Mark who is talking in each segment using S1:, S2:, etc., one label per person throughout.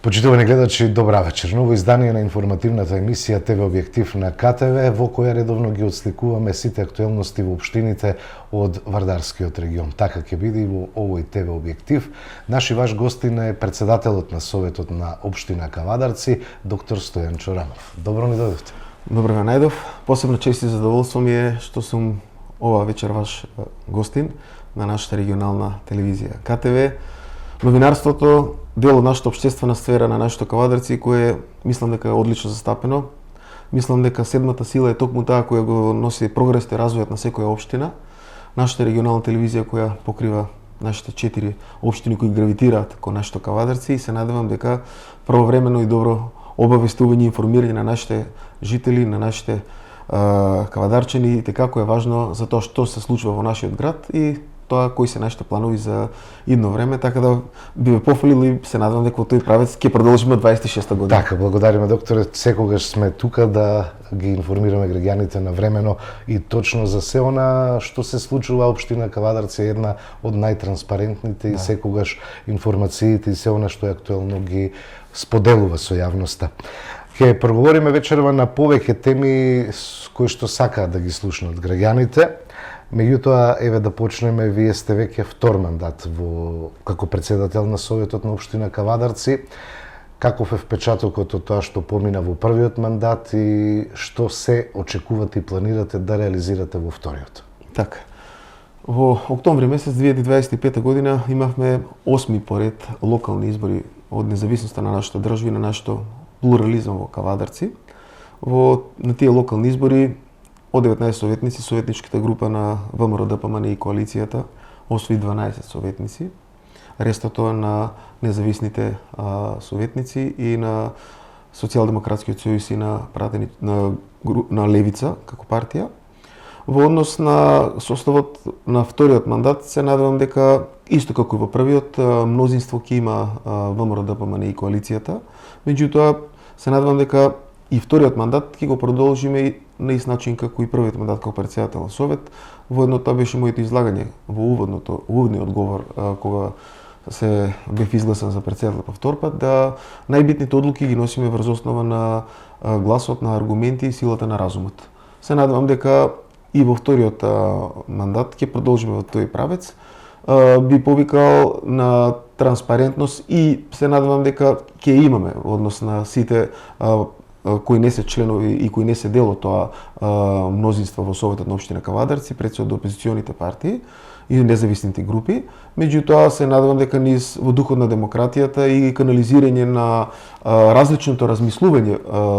S1: Почитувани гледачи, добра вечер. Ново издание на информативната емисија ТВ Објектив на КТВ, во која редовно ги отсликуваме сите актуелности во општините од Вардарскиот регион. Така ќе биде и во овој ТВ Објектив. Наши ваш гостин е председателот на Советот на општина Кавадарци, доктор Стојан Чоранов. Добро ни дојдовте.
S2: Добро ве најдов. Посебно чест и задоволство ми е што сум ова вечер ваш гостин на нашата регионална телевизија КТВ. Новинарството дел од нашата општествена сфера на нашите Кавадарци, кое мислам дека е одлично застапено. Мислам дека седмата сила е токму таа која го носи прогресот и развојот на секоја општина. Нашата регионална телевизија која покрива нашите 4 општини кои гравитираат кон нашите Кавадарци и се надевам дека правовремено и добро обавестување и информирање на нашите жители, на нашите кавадарчани, така кој е важно за тоа што се случува во нашиот град и тоа кои се нашите планови за идно време, така да би ве пофалил и се надевам дека во тој правец ќе продолжиме 26-та година.
S1: Така, благодариме докторе, секогаш сме тука да ги информираме граѓаните навремено и точно за се она што се случува. Општина Кавадарци е една од најтранспарентните и секогаш информациите и се она што е актуелно ги споделува со јавноста. Ќе проговориме вечерва на повеќе теми кои што сакаат да ги слушнат граѓаните. Меѓутоа, еве да почнеме, вие сте веќе втор мандат како председател на Советот на општина Кавадарци. Каков е впечатокот од тоа што помина во првиот мандат и што се очекувате и планирате да реализирате во вториот?
S2: Така. Во октомври месец 2025 година имавме 8ми поред локални избори од независноста на нашата држава и на нашето плурализам во Кавадарци. На тие локални избори од 19 советници, советничката група на ВМРО ДПМН и коалицијата освои 12 советници. Рестото на независните советници и на Социјалдемократскиот сојуз и на Левица како партија. Во однос на составот на вториот мандат се надевам дека исто како и во првиот мнозинство ќе има ВМРО ДПМН и коалицијата. Меѓутоа се надевам дека и вториот мандат ќе го продолжиме и на ист начин како и првиот мандат како председател на Совет. Воедно тоа беше моето излагање во уводниот говор кога се бев изгласан за председател по втор пат, да најбитните одлуки ги носиме врз основа на гласот, на аргументи и силата на разумот. Се надевам дека и во вториот мандат ќе продолжиме во тој правец. Би повикал на транспарентност и се надевам дека ќе имаме во однос на сите кои не се членови и кои не се дел од тоа мнозинство во Советот на општина Кавадарци, пред се од опозиционите партии и независните групи. Меѓутоа се надевам дека низ во духот на демократијата и канализирање на различното размислување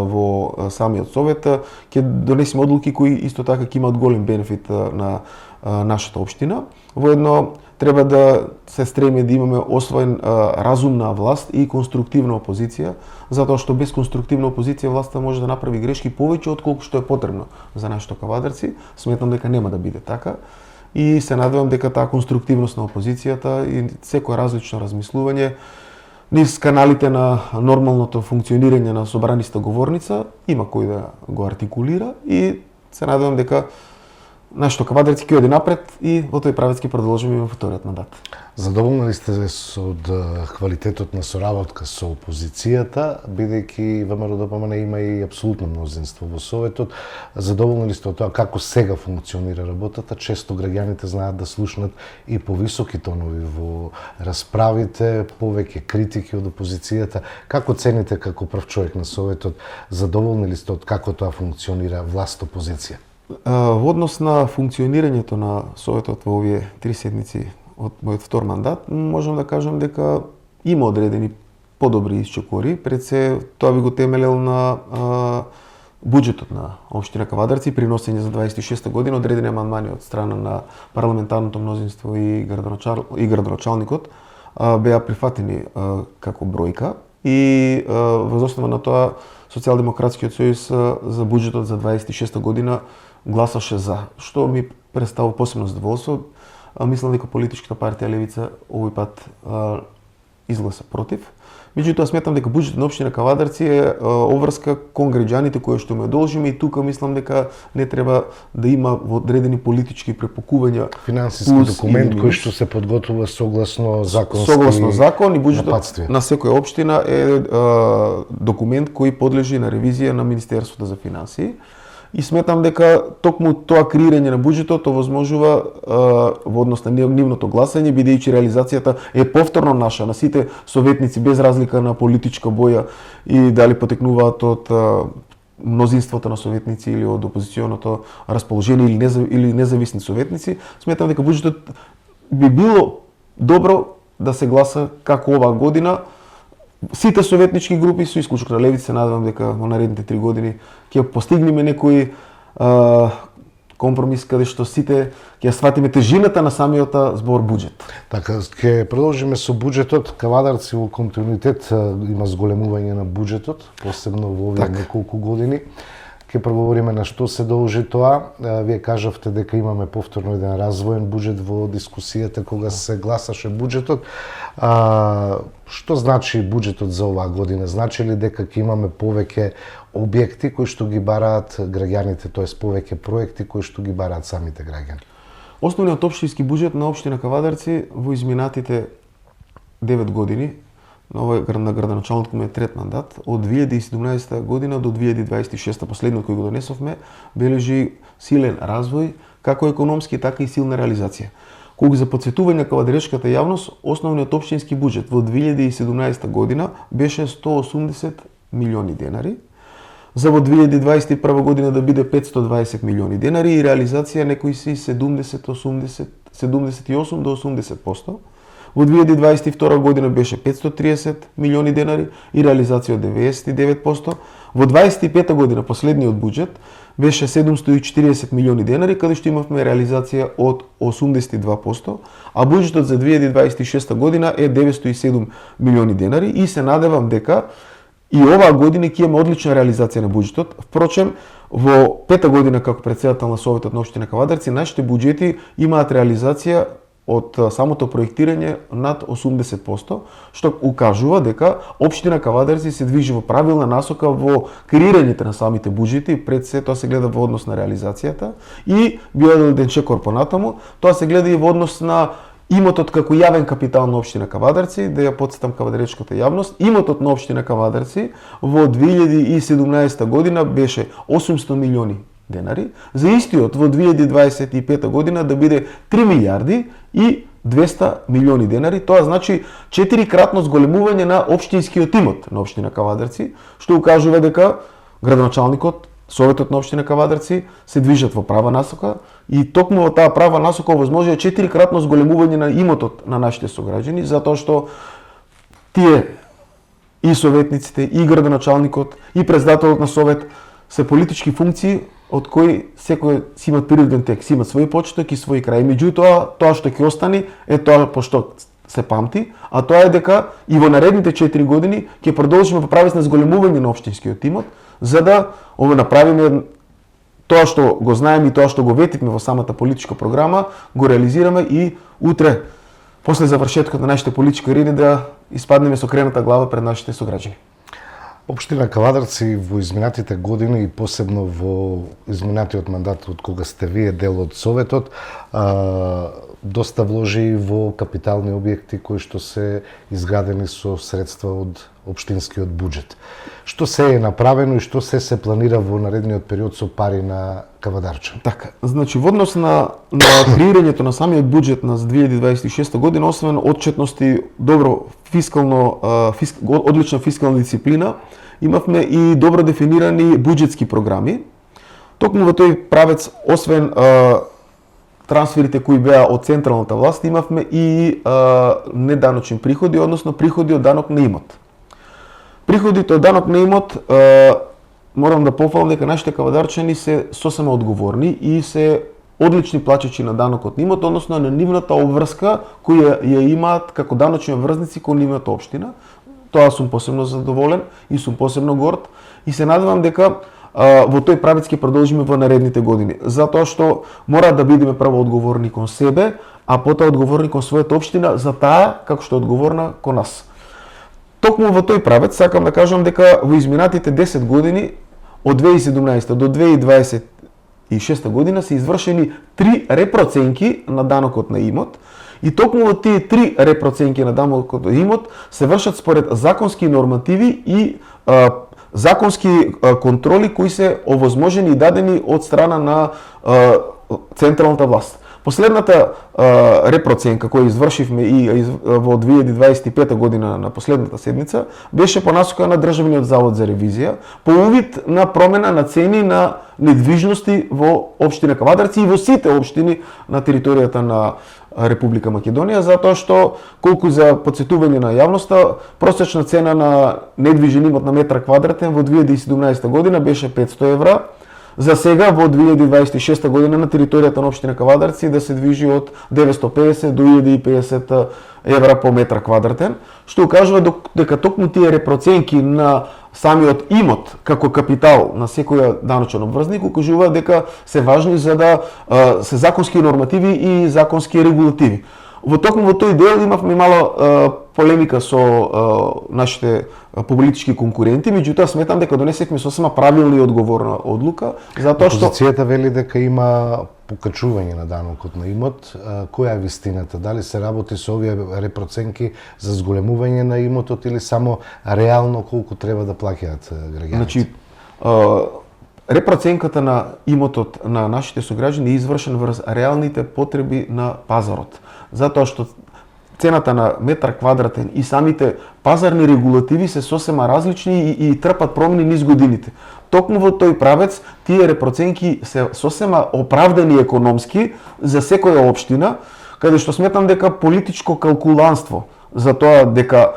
S2: во самиот Совет ќе донесеме одлуки кои исто така ќе имаат голем бенефит на нашата општина. Воедно треба да се стремиме да имаме освоен разумна власт и конструктивна опозиција, затоа што без конструктивна опозиција власта може да направи грешки повеќе од колку што е потребно за нашите Кавадарци. Сметам дека нема да биде така. И се надевам дека таа конструктивност на опозицијата и секое различно размислување низ каналите на нормалното функционирање на собраниста говорница има кој да го артикулира и се надевам дека нашето Кавадарци ќе оди напред и во тој правец ќе продолжиме во вториот мандат.
S1: Задоволни ли сте од квалитетот на соработка со опозицијата, бидејќи ВМРО ДПМН има и апсолутно мнозинство во Советот? Задоволни ли сте од тоа како сега функционира работата? Често граѓаните знаат да слушнат и повисоки тонови во расправите, повеќе критики од опозицијата. Како цените како прв човек на Советот? Задоволни ли сте од како тоа функционира власт-опозиција?
S2: Во однос на функционирањето на Советот во овие 3 седмици од мојот втор мандат, можам да кажам дека има одредени подобри исчекори. Пред се тоа би го темелел на буџетот на општина Кавадарци, приносење за 26-та година, одредени амандмани од страна на парламентарното мнозинство и градоначалникот беа прифатени како бројка и во основа на тоа Социјалдемократскиот сојуз за буџетот за 26-та година гласаше за, што ми представува посебно задоволство. Мислам дека политичката партија Левица овој пат изгласа против. Меѓутоа сметам дека буџетот на општина Кавадарци е обврска кон граѓаните кои што ме должиме и тука мислам дека не треба да има одредени политички препокувања.
S1: Финансиски документ кој што се подготвува согласно
S2: закон и буџетот
S1: напатствие
S2: на секоја општина е документ кој подлежи на ревизија на Министерството за финансии. И сметам дека токму тоа креирање на буџетот овозможува во однос на нивното гласање, бидејќи реализацијата е повторно наша на сите советници без разлика на политичка боја и дали потекнуваат од мнозинството на советници или од опозиционото расположение или независни советници. Сметам дека буџетот би било добро да се гласа како оваа година. Сите советнички групи, со исклучок на левици, се надевам дека во наредните 3 години ќе постигнеме некој компромис каде што сите ќе сватиме тежината на самиот збор буџет.
S1: Така, ќе продолжиме со буџетот. Кавадарци во континуитет има зголемување на буџетот, посебно во овие неколку години. Ќе проговориме на што се должи тоа. Вие кажавте дека имаме повторно еден развоен буџет во дискусијата кога се гласаше буџетот. Што значи буџетот за оваа година? Значи ли дека ќе имаме повеќе објекти кои што ги бараат граѓаните, тоест повеќе проекти кои што ги бараат самите граѓани?
S2: Основниот општински буџет на општина Кавадарци во изминатите 9 години, на градоначалникот му е трет мандат, од 2017 година до 2026, последниот кој го донесовме, бележи силен развој, како економски, така и силна реализација. Колку за подсетување кавадаречката јавност, основниот општински буџет во 2017 година беше 180 милиони денари, за во 2021 година да биде 520 милиони денари и реализација некои си 78 до 80%. Во 2022 година беше 530 милиони денари и реализација од 99%. Во 2025 година последниот буџет беше 740 милиони денари, каде што имавме реализација од 82%, а буџетот за 2026 година е 907 милиони денари и се надевам дека и оваа година ќе имаме одлична реализација на буџетот. Впрочем, во пета година како претседател на Советот на општина Кавадарци, нашите буџети имаат реализација од самото проектирање над 80%, што укажува дека општина Кавадарци се движи во правилна насока во креирањето на самите буџети, пред се тоа се гледа во однос на реализацијата и би одел чекор понатаму, тоа се гледа и во однос на имотот како јавен капитал на општина Кавадарци, да ја потсетам кавадаречката јавност. Имотот на општина Кавадарци во 2017 година беше 800 милиони денари, за истиот во 2025 година да биде 3 милиарди и 200 милиони денари. Тоа значи 4-кратно зголемување на општинскиот имот на општина Кавадарци, што укажува дека градоначалникот, Советот на општина Кавадарци се движат во права насока и токму во таа права насока овозможува 4-кратно зголемување на имотот на нашите сограѓани, затоа што тие и советниците, и градоначалникот, и председателот на совет се политички функции од кои секој си имат природен тек, си имат свој почеток и свој крај. Меѓутоа, тоа што ќе остане е тоа пошто се памти, а тоа е дека и во наредните 4 години ќе продолжиме по правец на зголемување на општинскиот имот, за да направиме тоа што го знаеме и тоа што го ветивме во самата политичка програма, го реализираме и утре, после завршеткот на нашите политички кариери, да испаднеме со крената глава пред нашите сограѓани.
S1: Општина Кавадарци во изминатите години и посебно во изминатиот мандат од кога сте вие дел од Советот, доста вложи во капитални објекти кои што се изградени со средства од општинскиот буџет. Што се е направено и што се планира во наредниот период со пари на кавадарчани?
S2: Така, значи во однос на креирањето на самиот буџет на 2026 година, освен отчетност и добро одлична фискална дисциплина, имавме и добро дефинирани буџетски програми. Токму во тој правец, освен трансферите кои беа од централната власт, имавме и неданочни приходи, односно приходи од данок на имот. Приходите од данок на имот, морам да пофалам дека нашите кавадарчани се сосема одговорни и се одлични плачачи на данокот на имот, односно на нивната обврска која ја имаат како даночни обврзници кон нивната општина. Тоа сум посебно задоволен и сум посебно горд и се надевам дека во тој правец ќе продолжиме во наредните години, затоа што мора да бидеме прво одговорни кон себе, а потоа одговорни кон својата општина за таа како што е одговорна кон нас. токму во тој правец сакам да кажам дека во изминатите 10 години од 2017 до 2026 година се извршени 3 репроценки на данокот на имот и токму во тие 3 репроценки на данокот на имот се вршат според законски нормативи и законски контроли кои се овозможени и дадени од страна на централната власт. Последната репроценка која извршивме и во 2025 година на последната седмица беше по насока на Државниот завод за ревизија по увид на промена на цени на недвижности во општина Кавадарци и во сите општини на територијата на Република Македонија, затоа што колку за потсетување на јавноста, просечна цена на недвижен имот на метар квадратен во 2017 година беше 500 евра. За сега во 2026 година на територијата на општина Кавадарци да се движи од 950 до 1050 евра по метар квадратен, што укажува дека токму тие репроценки на самиот имот како капитал на секој даночен обврзник укажува дека се важни за да се законски нормативи и законски регулативи. Во токму во тој дел имавме мало полемика со нашите политички конкуренти, меѓутоа сметам дека донесевме сосема правилна и одговорна одлука, затоа што
S1: опозицијата вели дека има покачување на данокот на имот. Која е вистината? Дали се работи со овие репроценки за зголемување на имотот или само реално колку треба да плаќаат граѓаните?
S2: Значи, репроценката на имотот на нашите сограѓани е извршен врз реалните потреби на пазарот. Затоа што цената на метар квадратен и самите пазарни регулативи се сосема различни и трпат промени низ годините. Токму во тој правец, тие репроценки се сосема оправдани економски за секоја општина, каде што сметам дека политичко калкуланство за тоа дека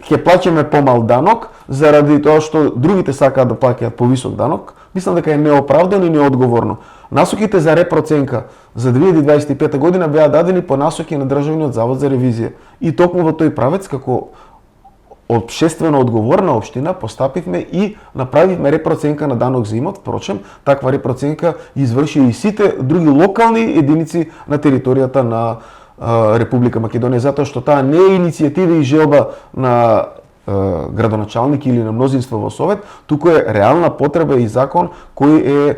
S2: ќе плаќаме помал данок заради тоа што другите сакаат да плаќаат повисок данок, мислам дека е неоправдано и неодговорно. Насоките за репроценка за 2025 година беа дадени по насоки на Државниот завод за ревизија. И токму во тој правец, како општествено одговорна општина, постапивме и направивме репроценка на данок за имот. Впрочем, таква репроценка изврши и сите други локални единици на територијата на Република Македонија, затоа што таа не е иницијатива и желба на градоначалник или на мнозинство во совет, туку е реална потреба и закон кој е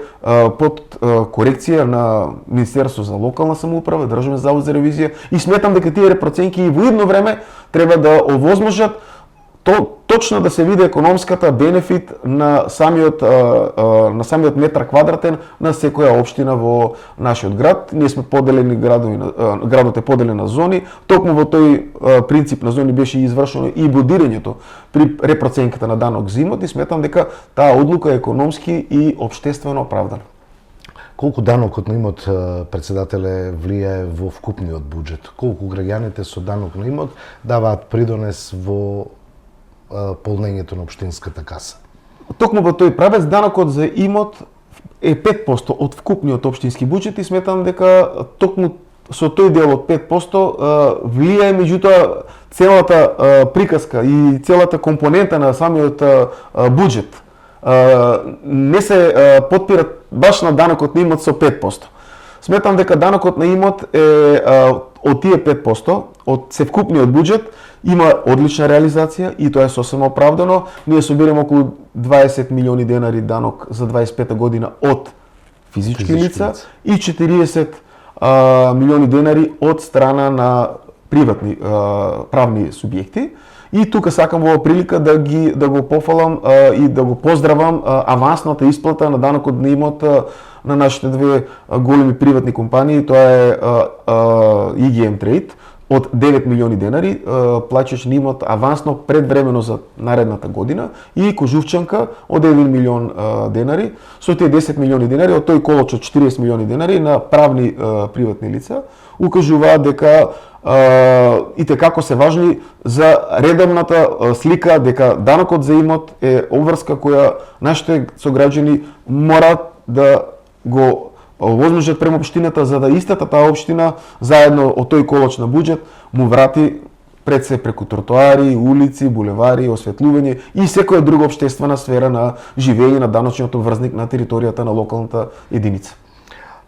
S2: под корекција на Министерство за локална самоуправа, Државен завод за ревизија и сметам дека тие репроценки и во едно време треба да овозможат точно да се види економската бенефит на самиот метар квадратен на секоја општина во нашиот град. Ние сме поделени градот е поделен на зони, токму во тој принцип на зони беше извршено и бодирањето при репроценката на данок за имот и сметам дека таа одлука е економски и општествено оправдана.
S1: Колку данокот на имот, председателе, влијае во вкупниот буџет? Колку граѓаните со данок на имот даваат придонес во полнењето на општинската каса?
S2: Токму во тој правец данокот за имот е 5% од вкупниот општински буџет и сметам дека токму со тој дел од 5% влијае, меѓутоа целата приказка и целата компонента на самиот буџет не се потпират баш на данокот на имот со 5%. Сметам дека данокот на имот е од тие 5%, од севкупниот буџет, има одлична реализација и тоа е сосема оправдано. Ние собираме околу 20 милиони денари данок за 25 година од физички лица и 40 милиони денари од страна на приватни правни субјекти. И тука сакам во прилика да го пофалам и да го поздравам авансната исплата на данокот на имот на нашите две големи приватни компании, тоа е EGM Trade од 9 милиони денари, плаќаш на имот авансно предвремено за наредната година, и Кожувчанка од 1 милион денари, со тие 10 милиони денари, од тој колоч од 40 милиони денари на правни приватни лица, укажуваат дека и како се важни за редовната слика дека данокот за имот е обврска која нашите сограѓани мораат да го овозможат према општината, за да истата таа општина заедно од тој колоч на буџет му врати пред се преку тротоари, улици, булевари, осветлување и секоја друга општествена сфера на живење на даночниот обврзник на територијата на локалната единица.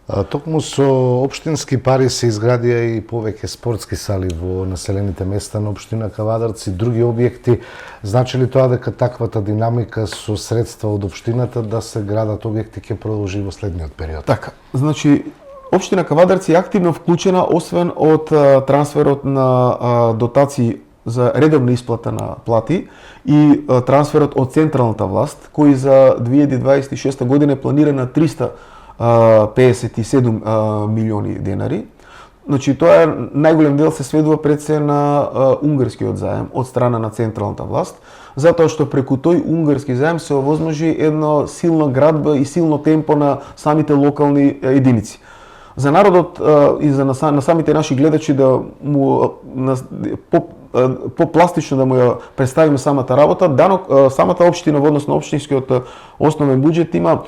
S1: Токму со општински пари се изградија и повеќе спортски сали во населените места на општина Кавадарци, други објекти. Значи ли тоа дека таквата динамика со средства од општината да се градат објекти ќе продолжи во следниот период?
S2: Така, значи општина Кавадарци е активно вклучена освен од трансферот на дотации за редовна исплата на плати и трансферот од централната власт, кој за 2026 година е планиран на 357 милиони денари. Значи тоа е најголем дел се сведува пред се на унгарскиот заем од страна на централната власт, затоа што преку тој унгарски заем се овозможи една силна градба и силно темпо на самите локални единици. За народот и за на самите наши гледачи да му по-пластично да му ја представиме самата работа, самата општина во однос на општинскиот основен буџет има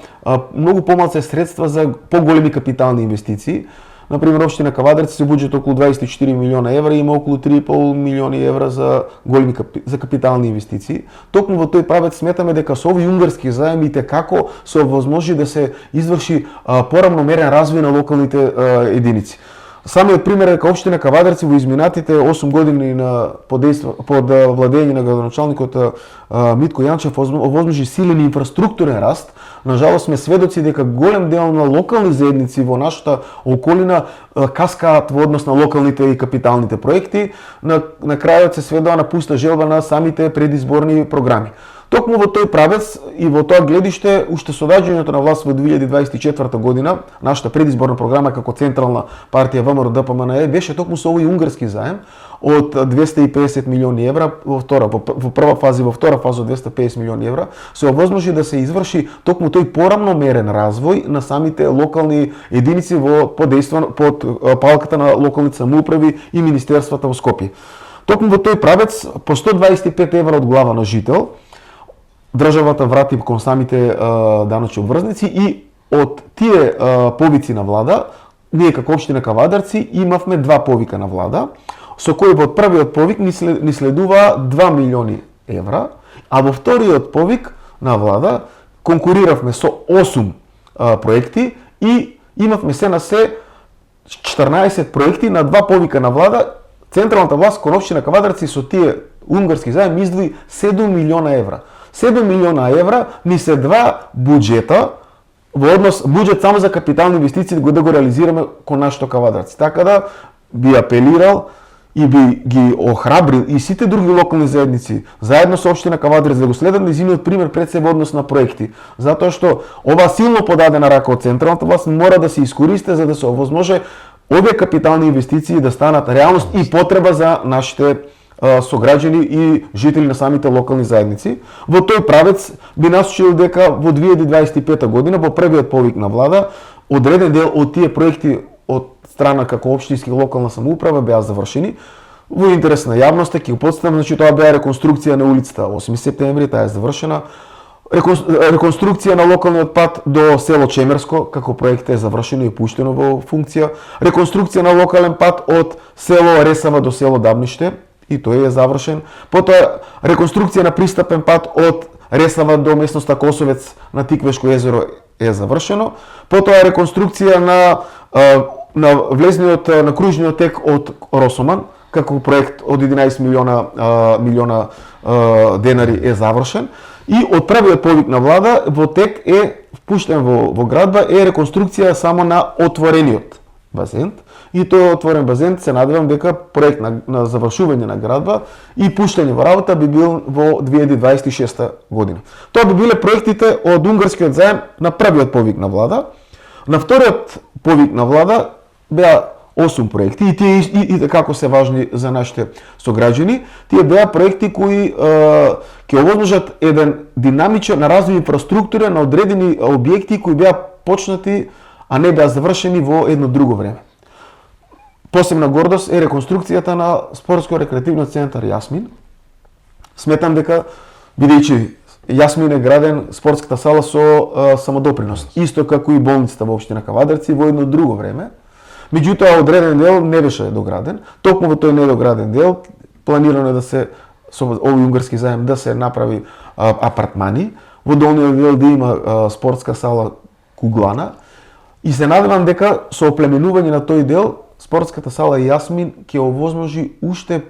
S2: многу помалку средства за поголеми капитални инвестиции. Например, општина Кавадарци се буџет околу 24 милиона евра и има околу 3,5 милиони евра за големи капитални инвестиции. Токму во тој правец сметаме дека со овој унгарски заем и како се овозможи да се изврши порамномерен развој на локалните единици. Самиот пример е дека општина Кавадарци во изминатите 8 години под владење на градоначалникот Митко Јанчев овозможи силен инфраструктурен раст. Нажалост сме сведоци дека голем дел на локални заедници во нашата околина каскаат во однос на локалните и капиталните проекти. На крајот се сведува на пуста желба на самите предизборни програми. Токму во тој правец и во тоа гледиште, уште со доаѓањето на власт во 2024 година, нашата предизборна програма како централна партија ВМРО ДПМНЕ беше токму со овој унгарски заем од 250 милиони евра во прва фаза и во втора фаза од 250 милиони евра, се овозможи да се изврши токму тој порамномерен развој на самите локални единици под палката на локалните самоуправи и министерствата во Скопје. Токму во тој правец по 125 евра од глава на жител државата врати кон самите даночни обврзници и од тие повици на влада, ние како општина Кавадарци имавме два повика на влада, со кој во првиот повик ни следува 2 милиони евра, а во вториот повик на влада конкуриравме со 8 проекти и имавме се на се 14 проекти на два повика на влада. Централната власт кон општина Кавадарци со тие унгарски заем издвои 7 милиона евра. 7 милиона евра ни се два буџета во однос буџет само за капитални инвестиции да го реализираме кон нашето Кавадарци. Така да би апелирал и би ги охрабрил и сите други локални заедници заедно со општина Кавадарци да го следат нејзиниот пример пред се во однос на проекти, затоа што ова силно подадена рака од централната власт мора да се искористи за да се овозможи овие капитални инвестиции да станат реалност и потреба за нашите сограѓани и жители на самите локални заедници. Во тој правец би насочил дека во 2025 година во првиот повик на влада одреден дел од тие проекти од страна како општински локална самоуправа беа завршени. Во интерес на јавноста ќе го потставам, значи тоа беа реконструкција на улицата 8 септември, таа е завршена. Реконструкција на локалниот пат до село Чемерско како проект е завршено и пуштено во функција. Реконструкција на локален пат од село Ресава до село Дабниште и тој е завршен. Потоа реконструкција на пристапен пат од Ресава до местноста Косовец на Тиквешко езеро е завршено. Потоа реконструкција на влезниот на кружниот тек од Росоман како проект од 11 милиона денари е завршен. И од првиот повик на влада во тек е впуштен во градба е реконструкција само на отворениот базен. И тој отворен базен се надевам дека проект на завршување на градба и пуштање во работа би бил во 2026 година. Тоа би биле проектите од унгарскиот заем на првиот повик на влада. На вториот повик на влада беа 8 проекти и тие и како се важни за нашите сограѓани. Тие беа проекти кои ќе овозможат еден динамичен развој инфраструктура на одредени објекти кои беа почнати, а не беа завршени во едно друго време. Посебна гордост е реконструкцијата на спортско-рекреативниот центар Јасмин. Сметам дека, бидејќи Јасмин е граден спортската сала со самодопринос, исто како и болницата во општина Кавадарци во едно друго време. Меѓутоа, одреден дел не беше дограден. Токму во тој недограден дел планирано е да се со овој унгарски заем да се направи апартмани. Во долниот дел да има спортска сала куглана. И се надевам дека со оплеменување на тој дел, спортската сала Јасмин ќе овозможи уште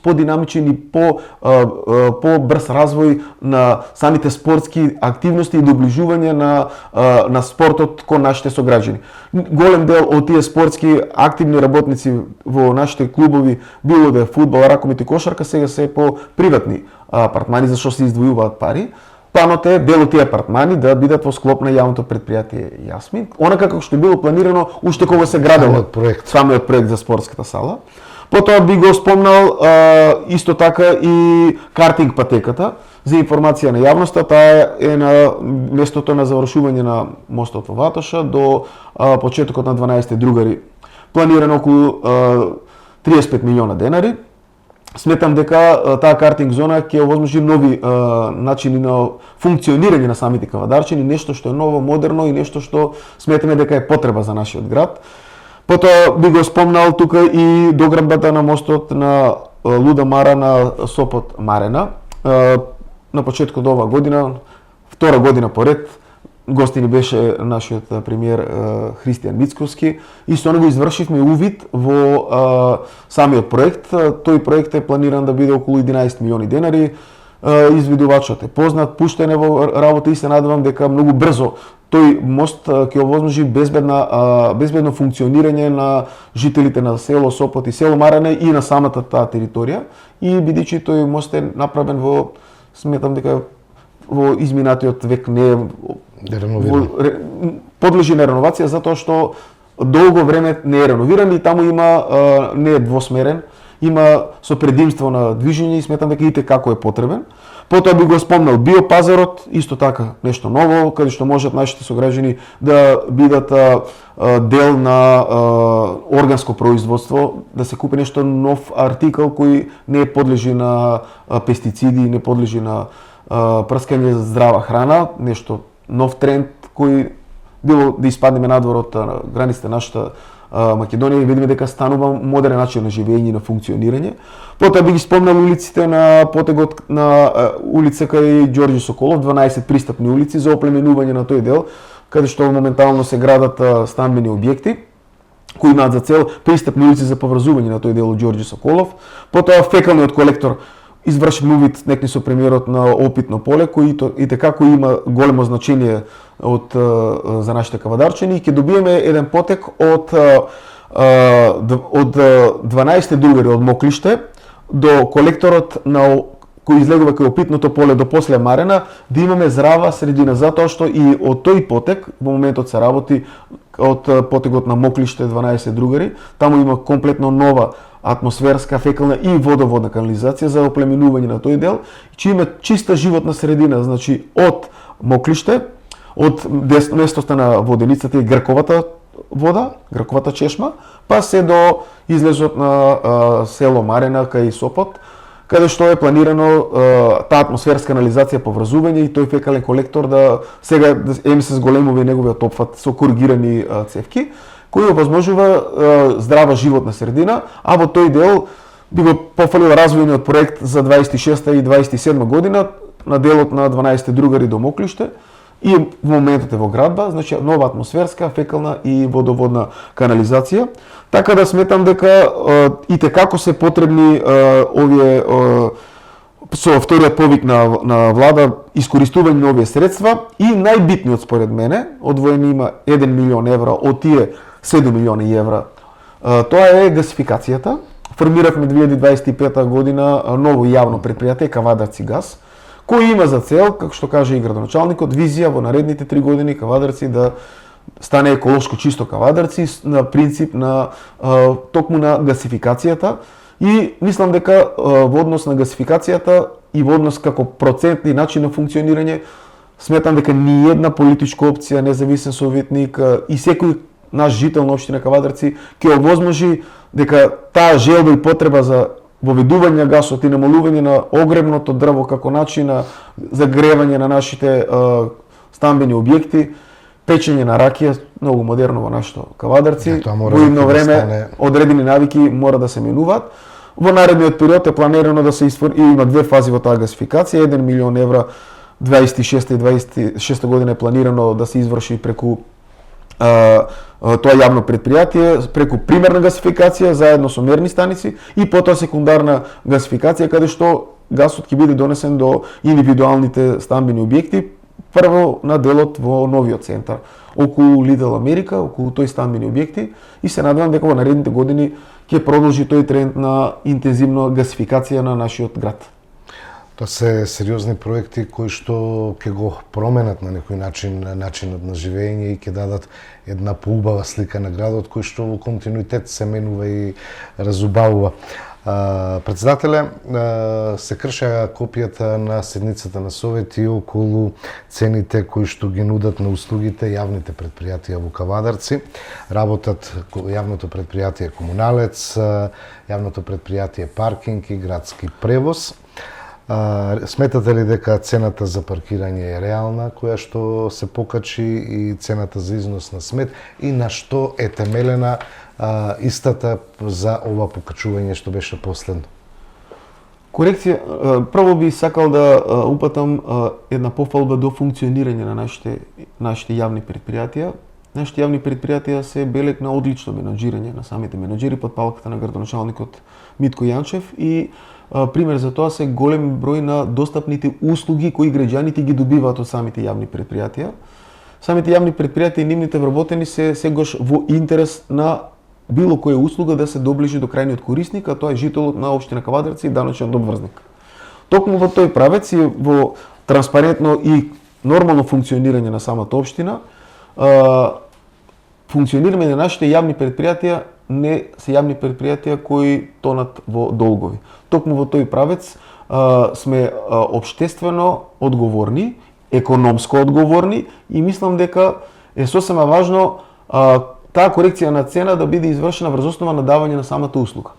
S2: подинамичен и по-брз развој на самите спортски активности и доближување на спортот кон нашите сограѓани. Голем дел од тие спортски активни работници во нашите клубови, било да е фудбал, ракомет и кошарка, сега се по приватни апартмани за што се издвојуваат пари. Планот е дел од тие апартмани да бидат во склоп на јавното предпријатие Јасмин, онака како што било планирано уште кога се градело самиот проект за спортската сала. Потоа би го спомнал исто така и картинг патеката. За информација на јавноста, таа е на местото на завршување на мостот во Ватоша до почетокот на 12 другари. Планирано околу 35 милиона денари. Сметам дека таа картинг зона ќе овозможи нови начини на функционирање на самите кавадарчини, нешто што е ново, модерно и нешто што сметаме дека е потреба за нашиот град. Потоа би го спомнал тука и доградбата на мостот на Луда Мара на Сопот Марена. На почеткот оваа година, втора година поред, гости ни беше нашиот премиер Христијан Мицковски и со него извршивме увид во самиот проект. Тој проект е планиран да биде околу 11 милиони денари. Извидувачот е познат, пуштен е во работа и се надевам дека многу брзо тој мост ќе овозможи безбедно функционирање на жителите на село Сопот и село Марене и на самата таа територија. И бидејќи тој мост е направен во, сметам дека во изминатиот век не е подлежи на реновација затоа што долго време не е реновиран и таму има не е двосмерен, има со предимство на движење и сметам дека и како е потребен. Потоа би го спомнал биопазарот, исто така нешто ново, каде што можат нашите сограѓани да бидат дел на органско производство, да се купи нешто нов артикал кој не подлежи на пестициди, не подлежи на прскање за здрава храна, нешто нов тренд кој било да испаднеме надвор од границите на нашата Македонија и видиме дека станува модерен начин на живење и на функционирање. Потоа би ги спомнал улиците на потегот на улица кај Ѓорѓе Соколов, 12 пристапни улици за оплеменување на тој дел, каде што моментално се градат станбени објекти кои имаат за цел пристапни улици за поврзување на тој дел од Ѓорѓе Соколов. Потоа фекалниот колектор извршен увид некни со премиерот на Опитно поле, кој и така кој има големо значење за нашите кавадарчини и ќе добиеме еден потек од 12 другари од Моклиште до колекторот на кој излегува кај Опитното поле до после Марена, да имаме здрава средина, затоа што и од тој потек во моментот се работи од потегот на Моклиште 12 другари, таму има комплетно нова атмосферска, фекална и водоводна канализација за оплеменување на тој дел, че има чиста животна средина, значи од Моклиште, од местото на воденицата и грковата вода, грковата чешма, па се до излезот на село Марена кај Сопот, каде што е планирано таа атмосферска канализација поврзување и тој фекален колектор да сега се зголемува неговиот опфат со коригирани цевки, кој овозможува здрава животна средина, а во тој дел би го пофалил развојниот проект за 26 и 27 година на делот на 12 другари до Моклиште и во моментот е во градба, значи нова атмосферска, фекална и водоводна канализација. Така да сметам дека и како се потребни овие со вториот повик на влада искористување на овие средства и најбитниот според мене, одвоени има 1 милион евра од тие 7 милиони евра. Тоа е гасификацијата. Формиравме 2025 година ново јавно предпријатие Кавадарци газ, кој има за цел, како што каже и градоначалникот, визија во наредните 3 години Кавадарци да стане еколошко чисто Кавадарци на принцип на токму на гасификацијата и мислам дека во однос на гасификацијата и во однос како процентни начин на функционирање сметам дека ни една политичка опција, независен советник и секој наш жител на општина Кавадарци ќе овозможи дека таа желба и потреба за воведување на гасот и намалување на огревното дрво како начин на загревање на нашите станбени објекти, печење на ракија, многу модерно во нашето Кавадарци, во едно време одредени навики мора да се менуваат. Во наредниот период е планирано да се има две фази во таа гасификација, 1 милион евра 26 и 26 година е планирано да се изврши преку тоа јавно предпријатие преку примерна гасификација заедно со мерни станици и потоа секундарна гасификација каде што гасот ќе биде донесен до индивидуалните стамбени објекти, прво на делот во новиот центар, околу Лидл Америка, околу тој стамбени објекти, и се надевам дека во наредните години ќе продолжи тој тренд на интензивна гасификација на нашиот град.
S1: Тоа се сериозни проекти кои што ќе го променат на некој начин начинот на живење и ќе дадат една поубава слика на градот кој што во континуитет се менува и разубавува. Председателе, се кршеа копијата на седницата на Совети околу цените кои што ги нудат на услугите јавните предпријатија во Кавадарци. Работат јавното предпријатие Комуналец, јавното предпријатие Паркинг и градски превоз. Сметате ли дека цената за паркирање е реална, која што се покачи, и цената за износ на смет, и на што е темелена истата за ова покачување што беше последно?
S2: Корекција, прво би сакал да упатам една пофалба до функционирање на нашите јавни предпријатија. Нашите јавни предпријатија се белег на одлично менаџирање на самите менаџери под палката на градоначалникот Митко Јанчев, и пример за тоа се голем број на достапните услуги кои граѓаните ги добиваат од самите јавни предпријатија. Самите јавни предпријатија и нивните вработени се сегаш во интерес на било која услуга да се доближи до крајниот корисник, а тоа е жителот на општина Кавадарци и даночен обврзник. Токму во тој правец и во транспарентно и нормално функционирање на самата општина, функционирање на нашите јавни предпријатија не се јавни предпријатија кои тонат во долгови. Токму во тој правец сме општествено одговорни, економско одговорни, и мислам дека е сосема важно таа корекција на цена да биде извршена врз основа на давање на самата услуга.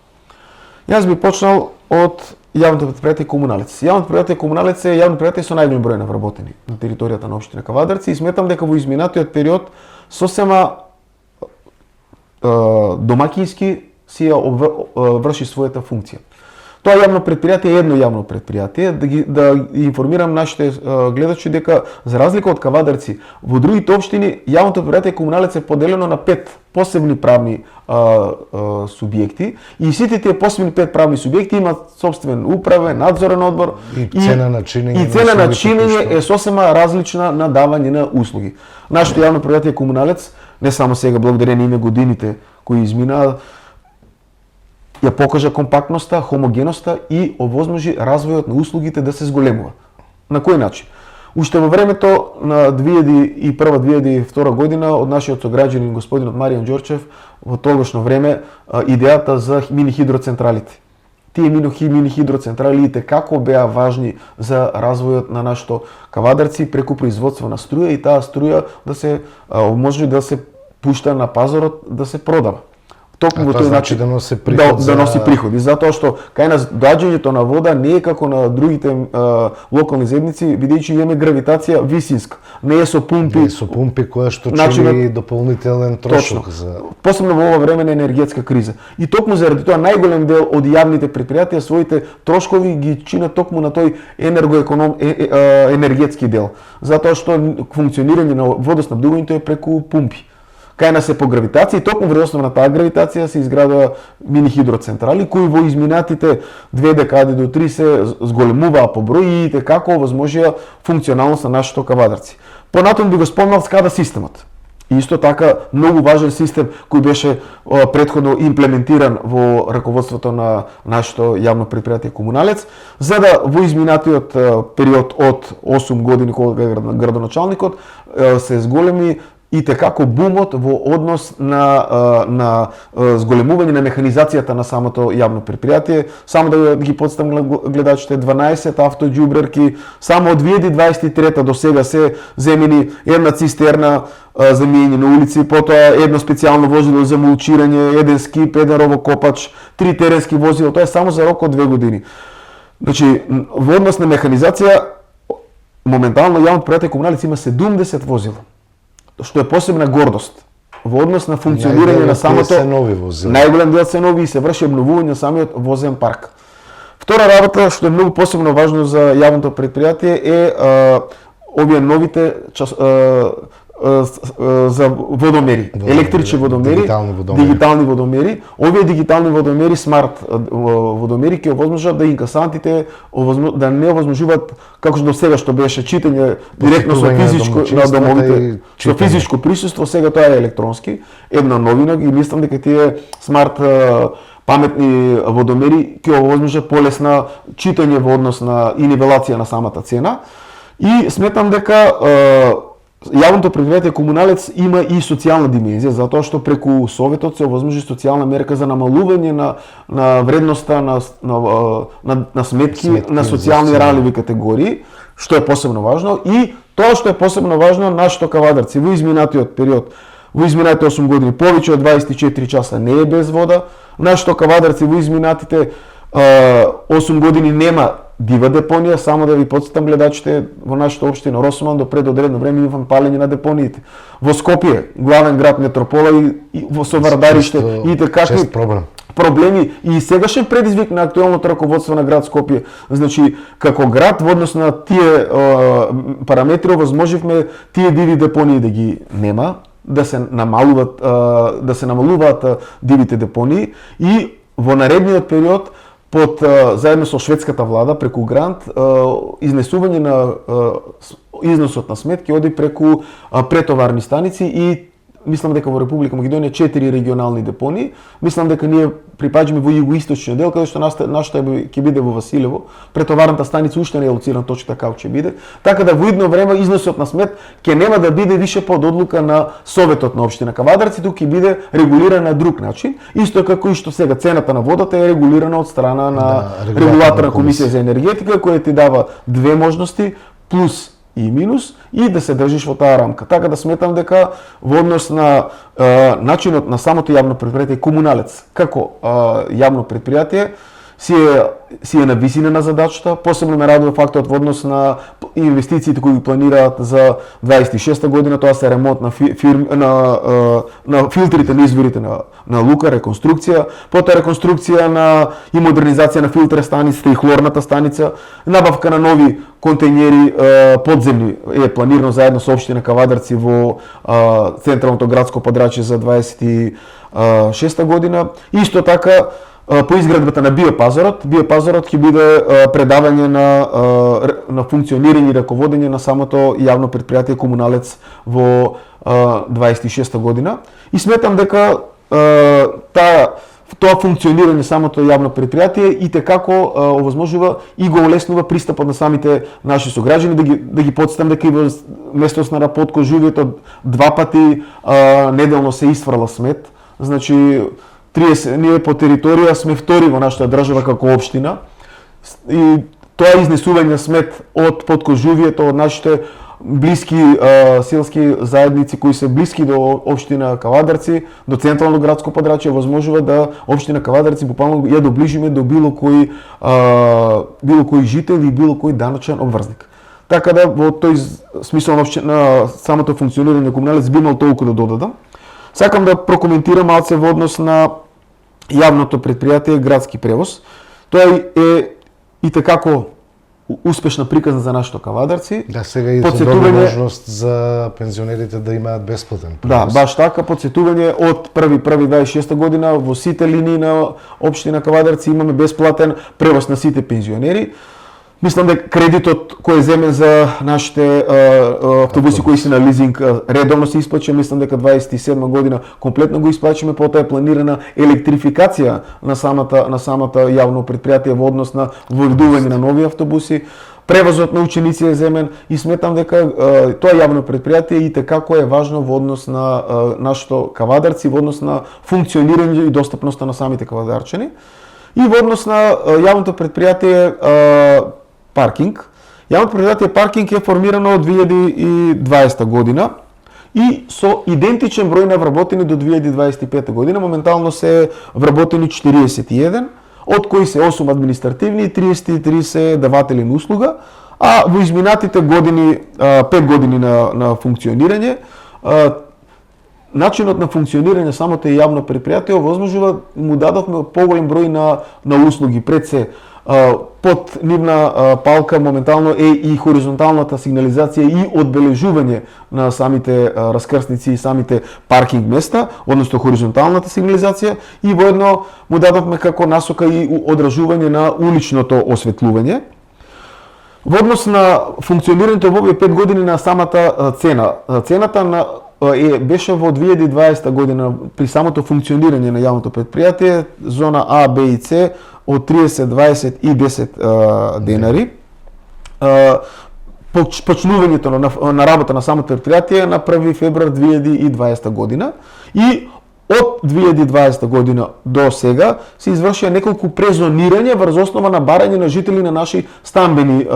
S2: Јас би почнал од јавното предпријатие Комуналец. Јавното предпријатие Комуналец е јавно предпријатие со најголем број на вработени на територијата на општина Кавадарци, и сметам дека во изминатиот период сосема домакински си ја врши својата функција. Тоа јавно предпријатие е едно јавно предпријатие, да информирам нашите гледачи дека за разлика од Кавадарци, во другите општини јавното предпријатие Комуналец е поделено на 5 посебни правни субјекти, и сите тие посебни 5 правни субјекти имаат собствен управен, надзорен одбор
S1: и цена на чинење.
S2: И цена на чинење е сосема различна на давање на услуги. Нашето јавно предпријатие Комуналец, не само сега благодарение на годините кои изминаа, ја покажа компактноста, хомогеноста и овозможи развојот на услугите да се зголемува. На кој начин? Уште во времето на 2001-2002 година од нашиот сограѓанин господинот Маријан Ѓорчев во тогашно време идејата за мини хидроцентралите. Тие мини хидроцентрали како беа важни за развојот на нашето Кавадарци преку производство на струја, и таа струја да се може да се пушта на пазарот, да се продава. Токму во тој начин
S1: да носи приход,
S2: да носи приходи, затоа што кај нас доаѓањето на вода не е како на другите локални заедници, бидејќи имаме гравитација висинска, не е со пумпи.
S1: Не е со пумпи која што чини дополнителен трошок за
S2: посебно во ова време на енергетска криза. И токму заради тоа најголем дел од јавните предпријатија своите трошкови ги чинат токму на тој енергетски дел, затоа што функционирање на водоснабдувањето е преку пумпи. Кај нас е по гравитација, и токму врз основа на таа гравитација се изградува мини хидроцентрали кои во изминатите 2 декади до 3 се зголемуваа по број и како овозможија функционалност на нашето Кавадарци. Понатаму би го спомнал SCADA системот. И исто така многу важен систем кој беше претходно имплементиран во раководството на нашето јавно предпријатие Комуналец, за да во изминатиот период од 8 години кога е градоначалникот се зголеми и како бумот во однос на зголемување на механизацијата на самото јавно предпријатие. Само да ги подставам гледачите, 12 автоџубрерки, само од 2023 до сега се земени една цистерна за миење на улици, потоа едно специјално возило за мулчирање, еден скип, еден робокопач, 3 теренски возила, тоа е само за рок од 2 години. Значи, во однос на механизација, моментално јавно предпријатие Комуналец има 70 возила, што е посебна гордост во однос на функционирање на самото. Најголем дел се нови и се врши обновување на самиот возен парк. Втора работа што е многу посебно важно за јавното предпријатие е овие новите за водомери, електрични водомери, дигитални водомери. Овие дигитални водомери, смарт водомери ќе овозможат да инкасантите да не овозможуваат како што до сега што беше читање директно со физичко на домовите, со физичко присуство, сега тоа е електронски. Една новина и мислам дека тие смарт паметни водомери ќе овозможат полесна читање во однос на и нивелација на самата цена. И сметам дека јавното предпријатие Комуналец има и социјална димензија, затоа што преку Советот се овозможи социјална мерка за намалување на вредноста на сметки на социјални ранливи категории, што е посебно важно. И тоа што е посебно важно, нашите кавадарци во изминатиот период, во изминатите 8 години, повеќе од 24 часа не е без вода. Нашите кавадарци во изминатите 8 години нема дива депонија. Само да ви потсетам гледачите, во нашата општина Росман до пред одредено време имаме палење на депониите. Во Скопје, главен град метропола и во Совардариште и така проблеми и сегашен предизвик на актуелното раководство на град Скопје. Значи, како град во однос на тие параметри овозможивме тие диви депонии да ги нема, да се намалуваат дивите депонии и во наредниот период заедно со шведската влада преку грант изнесување на износот на сметки оди преку претоварни станици и мислам дека во Република Македонија 4 регионални депонии. Мислам дека ние припаѓаме во југоисточниот дел, каде што нашата ќе биде во Василево. Претоварната станица уште не е лоцирана точно така ќе биде. Така да во идно време износот на смет ќе нема да биде више под одлука на Советот на општина Кавадарци, туку ќе биде регулирана на друг начин, исто како и што сега цената на водата е регулирана од страна на регулаторна комисија за енергетика, која ти дава две можности плюс и минус и да се држиш во таа рамка. Така да сметам дека во однос на начинот на самото јавно предпријатие Комуналец како јавно предпријатие си е на висина на задачата. Посебно ме радува фактот во однос на инвестициите кои ги планираат за 26-та година, тоа се ремонт на филтрите на изворите на Лука, реконструкција, потоа реконструкција и модернизација на филтер станицата и хлорната станица, набавка на нови контејнери подземни е планирано заедно со општина Кавадарци во централното градско подрачје за 26-та година. Исто така по изградбата на биопазарот ќе биде предавање на функционирање и раководење на самото јавно предпријатие Комуналец во 26-та година. И сметам дека тоа функционирање самото јавно предпријатие и tekako овозможува и го олеснува пристапот на самите наши сограѓани. Да ги потсетам дека и во местност на Подкожувието 2 пати неделно се исфрла смет. Значи ние по територија сме втори во нашата држава како општина и тоа изнесување смет од Подкожувието, од нашите блиски селски заедници кои се блиски до општина Кавадарци, до централно градско подрачје, возможува да општина Кавадарци буквално ја доближиме до било кој жител и било кој даночен обврзник. Така да во тој смисол на самото функционирање на Комуналец би имал толку да додадам. Сакам да прокоментирам малце во однос на јавното предпријатие градски превоз. Тоа е и tekako успешна приказна за нашите Кавадарци.
S1: Да, сега и добра можност за пензионерите да имаат бесплатен превоз. Да,
S2: баш така, подсетување од 1.1.26 година во сите линии на општина Кавадарци имаме бесплатен превоз на сите пензионери. Мислам дека кредитот кој е земен за нашите автобуси кои се на лизинг редовно се исплаќа, мислам дека 27 година комплетно го исплачиме, потоа е планирана електрификација на самата јавно предпријатие во однос на воведување на нови автобуси. Превозот на ученици е земен и сметам дека тоа јавно предпријатие и tekako е важно во однос на нашите Кавадарци, во однос на функционирање и достапноста на самите кавадарчани. И во однос на јавното предпријатие Паркинг. Јавното предпријатие Паркинг е формирано од 2020 година и со идентичен број на вработени до 2025 година. Моментално се вработени 41, од кои се 8 административни и 33 се даватели на услуга, а во изминатите години, 5 години на функционирање, начинот на функционирање самото јавно предпријатие овозможува му дадовме поголем број на услуги. Пред се Под нивна палка моментално е и хоризонталната сигнализација и одбележување на самите раскрсници и самите паркинг места, односно хоризонталната сигнализација, и воедно му дадовме како насока и одражување на уличното осветлување. Во однос на функционирањето во овие 5 години на самата цена, цената беше во 2020 година при самото функционирање на јавното предпријатие, зона А, Б и С од 30, 20 и 10 денари. Почнувањето на работа на самото предпријатие на 1 февруар 2020 година и од 2020 година до сега се извршија неколку презонирања врз основа на барање на жители на наши стамбени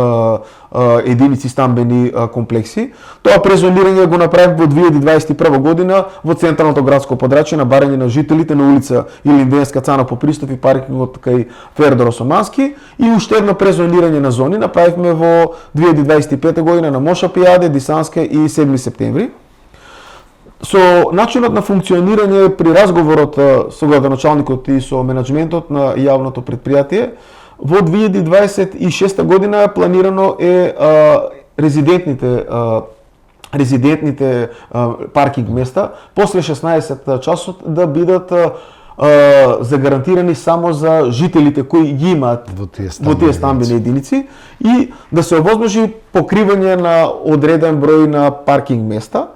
S2: единици, стамбени комплекси. Тоа презонирање го направив во 2021 година во централното градско подрачје на барање на жителите на улица Илинденска, Цанов по пристап и паркингот кај Феодор Осомански, и уште едно презонирање на зони направивме во 2025 година на Моша Пијаде, Дисанска и 7 септември. Со начинот на функционирање при разговорот со градоначалникот и со менаџментот на јавното предпријатие, во 2026 година планирано е резидентните паркинг места после 16 часот да бидат загарантирани само за жителите кои ги имаат во тие стамбени единици и да се овозможи покривање на одреден број на паркинг места.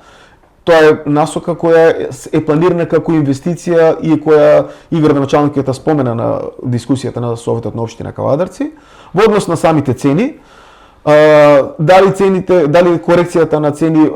S2: Тоа е насока која е планирана како инвестиција и која и градоначалникот спомена на дискусијата на Советот на општина Кавадарци. Во однос на самите цени, дали корекцијата на цени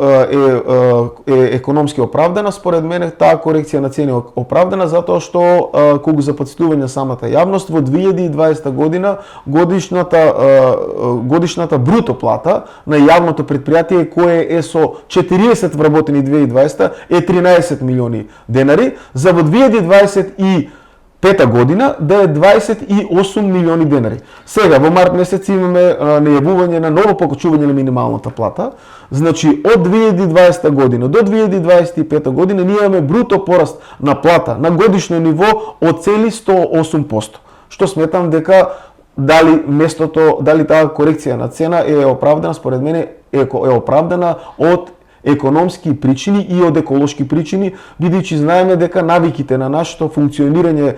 S2: е економски оправдана? Според мене таа корекција на цени е оправдана затоа што кога за подсетување самата јавност во 2020 година годишната бруто плата на јавното предпријатие кое е со 40 вработени 2020 е 13 милиони денари, за во 2025 година да е 28 милиони денари. Сега во март месец имаме најавување на ново покачување на минималната плата. Значи од 2020 година до 2025 година ние имаме бруто пораст на плата на годишно ниво од цели 108%. Што сметам дека дали таа корекција на цена е оправдана, според мене е оправдана од економски причини и од еколошки причини, бидејќи знаеме дека навиките на нашето функционирање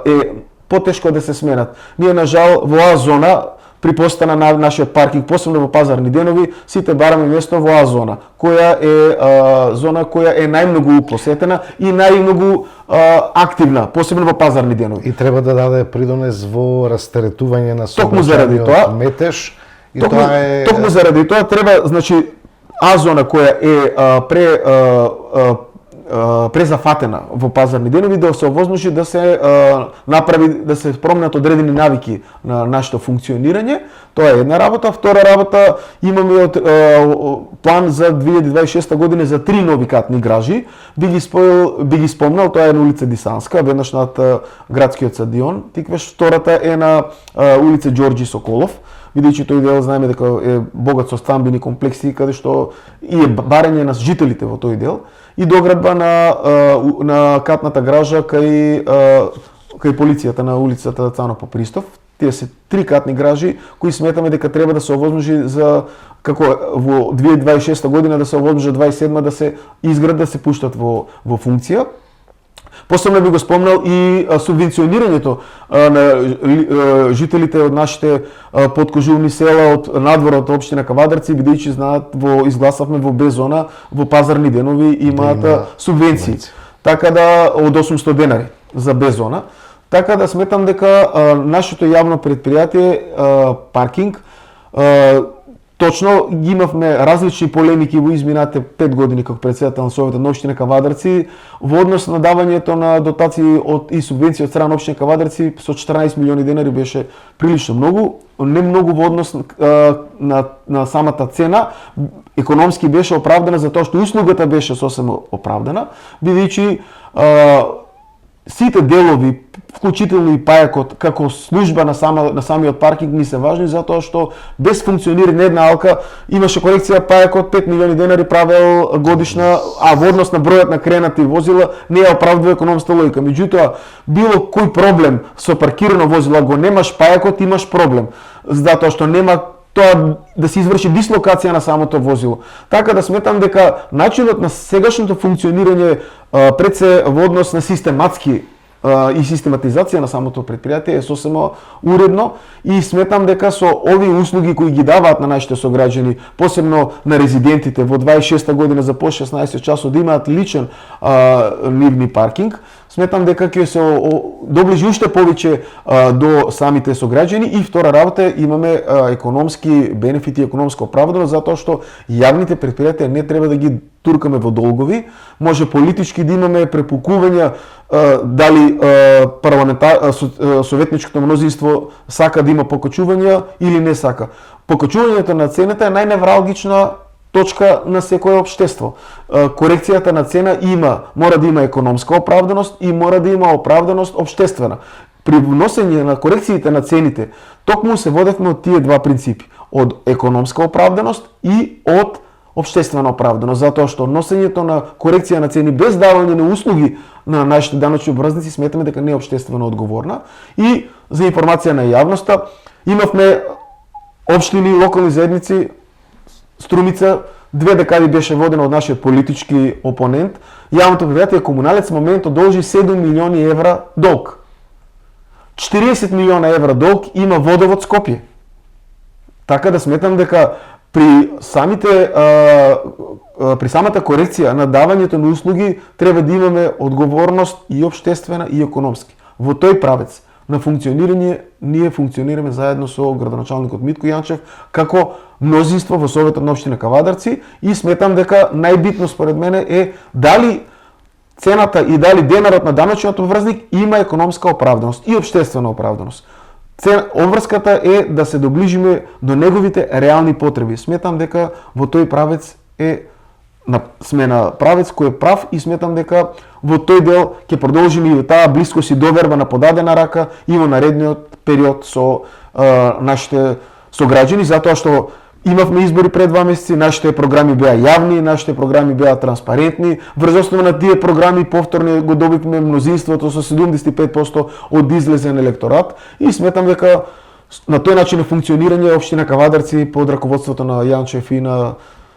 S2: е потешко да се сменат. Ние на жал во А зона при посетата на нашиот паркинг, посебно во пазарни денови, сите бараме место во А зона, која е зона која е најмногу посетена и најмногу активна, посебно во пазарни денови.
S1: И треба да даде придонес во раsteretување на
S2: сообраќајниот
S1: метеж.
S2: Токму заради тоа треба, значи, А зона која е презафатена во пазарни денови да се овозможи да се направи, да се променат одредени навики на нашето функционирање. Тоа е една работа. Втора работа, имаме план за 2026 година за 3 нови катни гражи. Би ги спомнал, тоа е на улица Дисанска, веднаш над градскиот стадион. Тиквеш, втората е на улица Ѓорѓи Соколов, бидејќи тој дел знаеме дека е богат со стамбени комплекси, каде што и е барање на жителите во тој дел, и доградба на катната гража кај полицијата на улицата Цанов по пристав. Тие се 3 катни гражи кои сметаме дека треба да се овозможи за како во 2026 година да се овозможи 27 да се изградат, да се пуштат во функција. Посебно би го спомнал и субвенционирањето на жителите од нашите подкожувни села од надворот општина Кавадарци, бидејќи знаат изгласавме во Б зона во пазарни денови имаат субвенции. Така да од 800 денари за Б зона. Така да сметам дека нашето јавно предпријатие паркинг точно ги имавме различни полемики во изминатите 5 години како претседател на Советот на општина Кавадарци во однос на давањето на дотации и субвенции од страна на општина Кавадарци со 14 милиони денари беше прилично многу, не многу во однос на самата цена. Економски беше оправдана затоа што услугата беше сосема оправдана, бидејќи сите делови, вклучително и пајакот, како служба на самиот паркинг ни се важни, затоа што без функционирање на една алка имаше корекција пајакот 5 милиони денари правел годишна, а во однос на бројот на кренати возила не ја оправдува економската логика. Меѓутоа, било кој проблем со паркирано возило, го немаш пајакот, имаш проблем, затоа што нема тоа да се изврши дислокација на самото возило. Така да сметам дека начинот на сегашното функционирање пред се во однос на систематски и систематизација на самото предпријатие е сосема уредно и сметам дека со овие услуги кои ги даваат на нашите сограѓани, посебно на резидентите во 26-та година за по 16 часот да имаат личен нивни паркинг, сметам дека ќе се доближи уште повеќе до самите сограѓани и втора работа имаме економски бенефити, економска оправданост затоа што јавните предпријатија не треба да ги туркаме во долгови, може политички да имаме препукувања дали советничкото мнозинство сака да има покачувања или не сака. Покачувањето на цената е најневралгична точка на секое општество. Корекцијата на цена мора да има економска оправданост и мора да има оправданост општествена. При вносење на корекциите на цените, токму се водевме од тие два принципи, од економска оправданост и од општествена оправданост, затоа што носењето на корекција на цени без давање на услуги на нашите даночни образници сметаме дека не е општествено одговорна. И за информација на јавноста, имавме општини, локални заедници, Струмица, 2 декади беше водена од нашиот политички опонент. Јавното предпријатие Комуналец моментот должи 7 милиони евра долг. 40 милиона евра долг има Водовод Скопје. Така да сметам дека при самата корекција на давањето на услуги треба да имаме одговорност и општествена и економски. Во тој правец на функционирање ние функционираме заедно со градоначалникот Митко Јанчев како мнозинство во Советот на општина Кавадарци и сметам дека најбитно според мене е дали цената и дали денарот на даночниот обврзник има економска оправданост и општествена оправданост. Обврската е да се доближиме до неговите реални потреби. Сметам дека во тој правец сме на правец кој е прав и сметам дека во тој дел ќе продолжиме и таа блискост и доверба на подадена рака и во наредниот период со нашите сограѓани, затоа што имавме избори пред 2 месеци, нашите програми беа јавни, нашите програми беа транспарентни, врз основа на тие програми повторно го добивме мнозинството со 75% од излезен електорат и сметам дека на тој начин на функционирање општина Кавадарци под раководството на Јанчев и на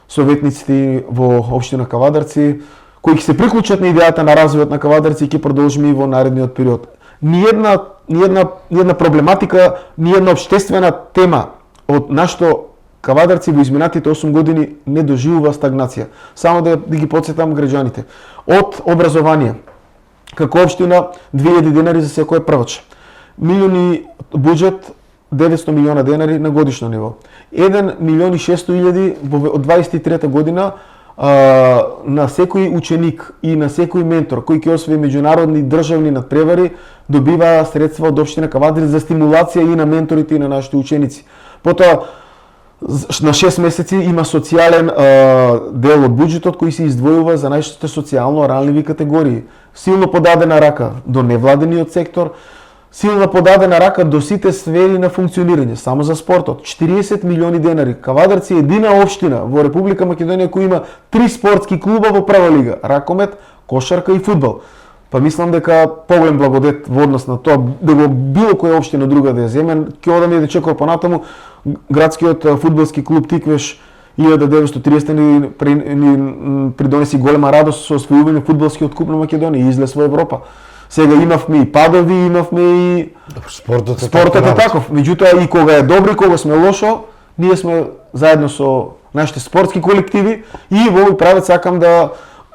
S2: советниците во општина Кавадарци, кои ќе се приклучат на идејата на развојот на Кавадарци и ќе продолжиме и во наредниот период. Ни една проблематика, ни една општествена тема од нашето Кавадарци во изминатите 8 години не доживува стагнација. Само да ги потсетам граѓаните. Од образование, како општина 2000 денари за секој првач. Милиони буџет 900 милиона денари на годишно ниво. 1 милион и 600 илјади од 23 година на секој ученик и на секој ментор кој ќе освои меѓународни државни надпревари добива средства од општина Кавадарци за стимулација и на менторите и на нашите ученици. Потоа на 6 месеци има социјален дел од буџетот кој се издвојува за најшите социјално ранливи категории. Силно подадена рака до невладениот сектор, силно подадена рака до сите сфери на функционирање, само за спортот. 40 милиони денари. Кавадарци е едина општина во Република Македонија која има 3 спортски клуба во прва лига: ракомет, кошарка и фудбал. Па мислам дека поголем благодет во однос на тоа да го било која општина друга да ја земе, ќе одам и да чекам понатаму. Градскиот фудбалски клуб Тиквеш 1930 ни придонеси голема радост со освојување фудбалскиот куп на Македонија и излез во Европа. Сега имавме и падови, имавме и спортот е таков. Меѓутоа и кога е добро и кога сме лошо, ние сме заедно со нашите спортски колективи и во овој правец сакам да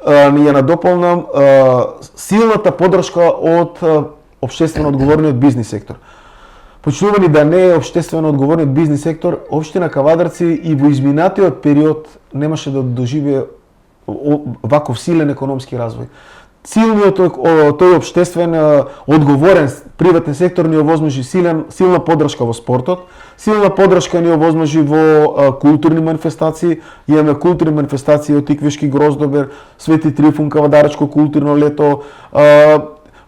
S2: ни ја надополнам силната поддршка од општествено одговорниот бизнис сектор. Почнувани да не е општествено одговорниот бизнис сектор, општина Кавадарци и во изминатиот период немаше да доживее ваков силен економски развој. Силниот тој општествен одговорен приватен сектор ни овозможи силна поддршка во спортот, силна поддршка ни овозможи во културни манифестации. Имаме културни манифестации од Тиквешки Гроздобер, Свети Трифун, Кавадарачко културно лето,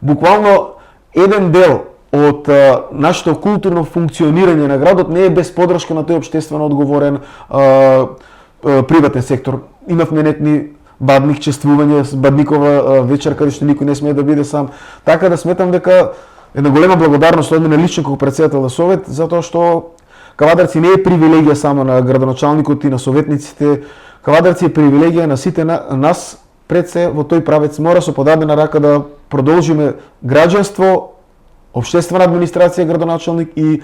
S2: Буквално еден дел од нашето културно функционирање на градот не е без подршка на тој општествено одговорен приватен сектор. Имавме некни бадник чествување, бадникова вечер каде што никој не смее да биде сам. Така да сметам дека една голема благодарност од мене лично како претседател на совет, затоа што Кавадарци не е привилегија само на градоначалникот и на советниците. Кавадарци е привилегија на сите нас. Пред се во тој правец мора со подадена рака да продолжиме граѓанство, општествена администрација, градоначалник и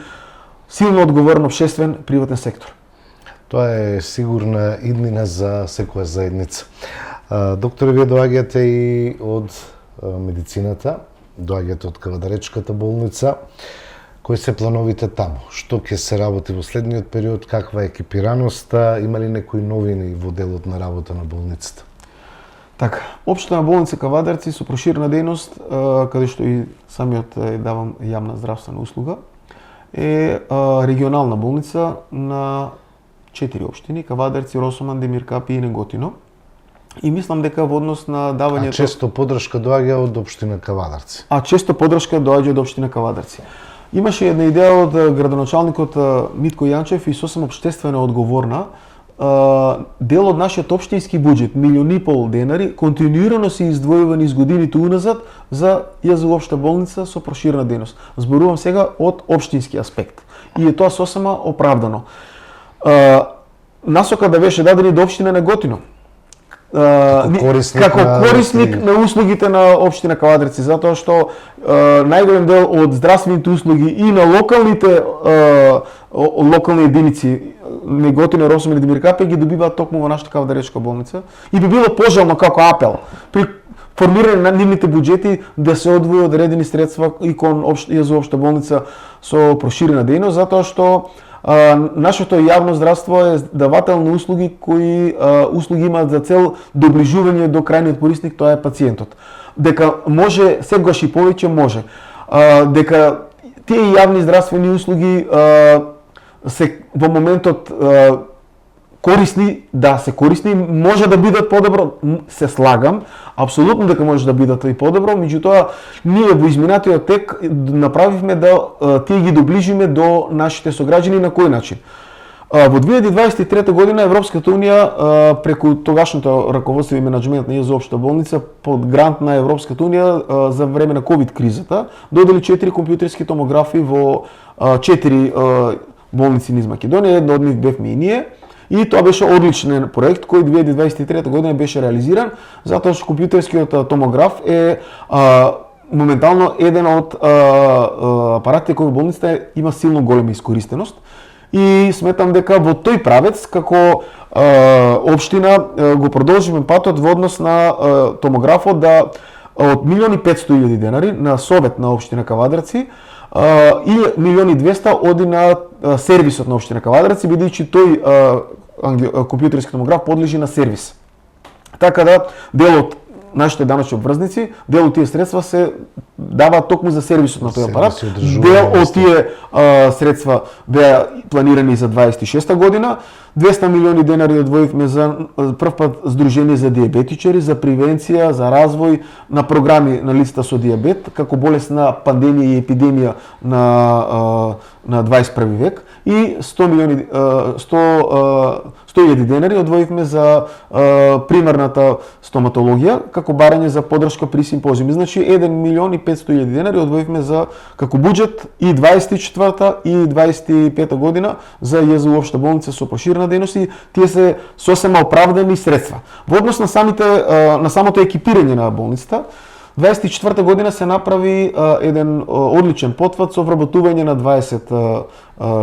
S2: силно одговорен општествен приватен сектор.
S1: Тоа е сигурна иднина за секоја заедница. Доктор, вие доаѓате и од медицината, доаѓате од Кавадаречката болница. Кои се плановите таму? Што ќе се работи во следниот период? Каква е екипираноста? Има ли некои новини во делот на работа на болницата?
S2: Така, општина болница Кавадарци со проширена дејност, каде што и самиот давам јавна здравствена услуга, е регионална болница на 4 општини: Кавадарци, Росоман, Демиркапи и Неготино. И мислам дека во однос на давањето...
S1: често подршка доаѓа од општина Кавадарци.
S2: Често подршка доаѓа од општина Кавадарци. Имаше една идеја од градоначалникот Митко Јанчев и сосем општествено одговорна. Дел од нашиот општински буџет, 1,5 милиони денари, континуирано се издвојува низ годините уназад за ЈЗУ општа болница со проширена дејност. Зборувам сега од општински аспект. И е тоа сосема оправдано. Насока да беше дадени до општина Неготино. Како корисник на услугите на општина Кавадарци, затоа што најголем дел од здравствените услуги и на локални единици Неготино, Росоман и Демиркапи ги добиваат токму во нашата Кавадаречка болница и би било пожелно како апел при формирање на нивните буџети да се одвои одредени средства и кон ЈЗУ општа болница со проширена дејност, затоа што нашето јавно здравство е давател на услуги кои услуги имаат за цел доближување до крајниот корисник, тоа е пациентот. Дека може секогаш и повеќе може. Дека тие јавни здравствени услуги се во моментот корисни, се корисни, може да бидат подобро, се слагам, апсолутно дека може да бидат и подобро, меѓутоа ние во изминатиот тек направивме да тие ги доближиме до нашите сограѓани. На кој начин? Во 2023 година Европската унија преку тогашното раководство и менаџмент на ЈЗУ општа болница под грант на Европската унија за време на ковид кризата додели 4 компјутерски томографи во 4 болници низ Македонија, една од нив бевме и ние. И тоа беше одличен проект кој 2023 година беше реализиран, затоа што компјутерскиот томограф е моментално еден од апаратите кои во болницата има силно голема искористеност. И сметам дека во тој правец, како општина, го продолжиме патот во однос на томографот да од 1,5 милиони денари на совет на општина Кавадарци и 1,2 милиони оди на сервисот на општина Кавадарци, бидејќи тој компјутерски томограф подлежи на сервис. Така да дел од нашите даночни обврзници, дел од тие средства се даваат токму за сервисот на тој апарат. Дел од тие средства беа планирани за 26-та година. 200 милиони денари одвоивме за првпат Сдружение за диабетичари, за превенција, за развој на програми на лицата со диабет, како болест на пандемија и епидемија на 21 век. И 100.000 денари одвоивме за примарната стоматологија, како барање за подршка при симпозиуми. Значи 1.500.000 денари одвоивме за како буџет и 24-та и 25-та година за ЈЗУ општа болница со проширена дејност и тие се сосема оправдани средства. Во однос на самото екипирање на болницата, 24-та година се направи еден одличен потврд со вработување на 20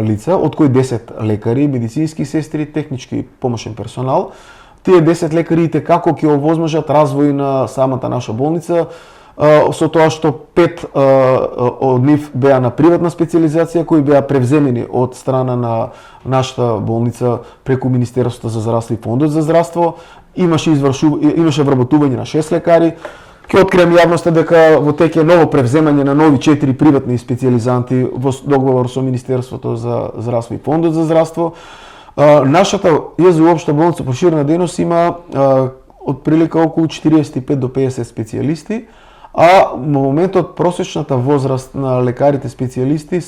S2: лица, од кои 10 лекари, медицински сестри, технички помошен персонал. Тие 10 лекари и како ќе овозможат развој на самата наша болница, со тоа што 5 од нив беа на приватна специализација, кои беа превземени од страна на нашата болница преку Министерството за здравство и Фондот за здравство. Имаше вработување на 6 лекари. Ќе открием јавноста дека во тек е ново превземање на нови 4 приватни специализанти во договор со Министерството за здравство и Фондот за здравство. Нашата ЈЗУ општа болница проширена дејност има од прилика околу 45 до 50 специјалисти, а во моментот просечната возраст на лекарите специјалисти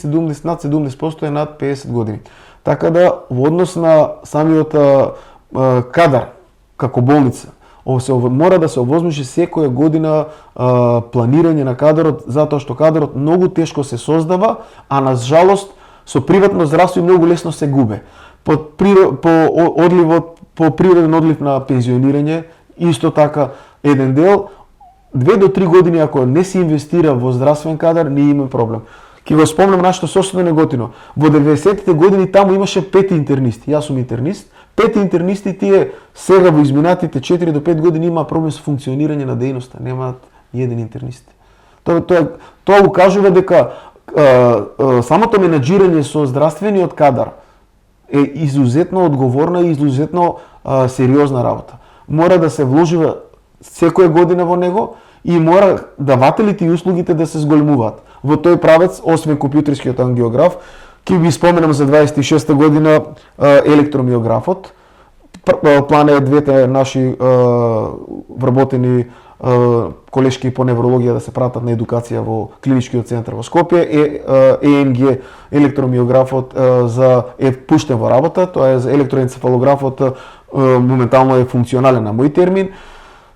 S2: над 70% е над 50 години. Така да во однос на самиот кадар како болница мора да се овозможи секоја година планирање на кадарот, затоа што кадарот многу тешко се создава, а на жалост со приватно здравство многу лесно се губе. По природен одлив на пензионирање, исто така еден дел, 2 до 3 години ако не се инвестира во здравствен кадар, ние имаме проблем. Ке го спомнам нашето собствено Неготино. Во 90-тите години таму имаше 5 интернисти. Јас сум интернист. 5 интернисти, тие сега во изминатите 4 до 5 години има проблем со функционирање на дејноста. Немаат ни еден интернист. Тоа укажува дека самото менаџирање со здравствениот кадар е изузетно одговорна и изузетно сериозна работа. Мора да се вложува секоја година во него и мора давателите и услугите да се зголемуваат. Во тој правец, освен компјутерскиот ангиограф, ќе ви споменам за 26-та година електромиографот. План е двете наши вработени колешки по неврологија да се пратат на едукација во клиничкиот центар во Скопје. ЕМГ електромиографот е пуштен во работа, тоа е за електроенцефалографот, моментално е функционален на мој термин.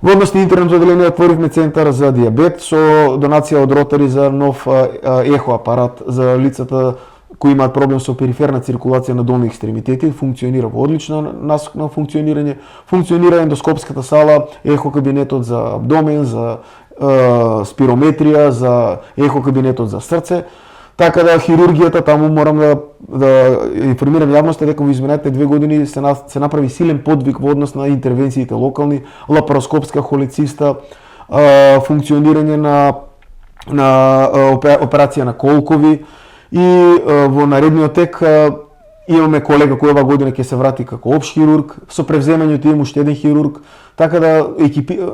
S2: Во однос на интернет оделение отворивме центар за дијабет со донација од Ротари за нов ехо апарат за лицата кои имаат проблем со периферна циркулација на долни екстремитети, функционира во одлично насок на функционирање. Функционира ендоскопската сала, ехо кабинетот за абдомен, за спирометрија, за ехо кабинетот за срце. Така да хирургијата таму морам да информирам јавноста дека во изминатите 2 години се направи силен подвиг во однос на интервенциите локални, лапароскопска холециста, функционирање на операција на колкови и во наредниот тек имаме колега кој ова година ќе се врати како општ хирург, со превземањето имам уште еден хирург, така да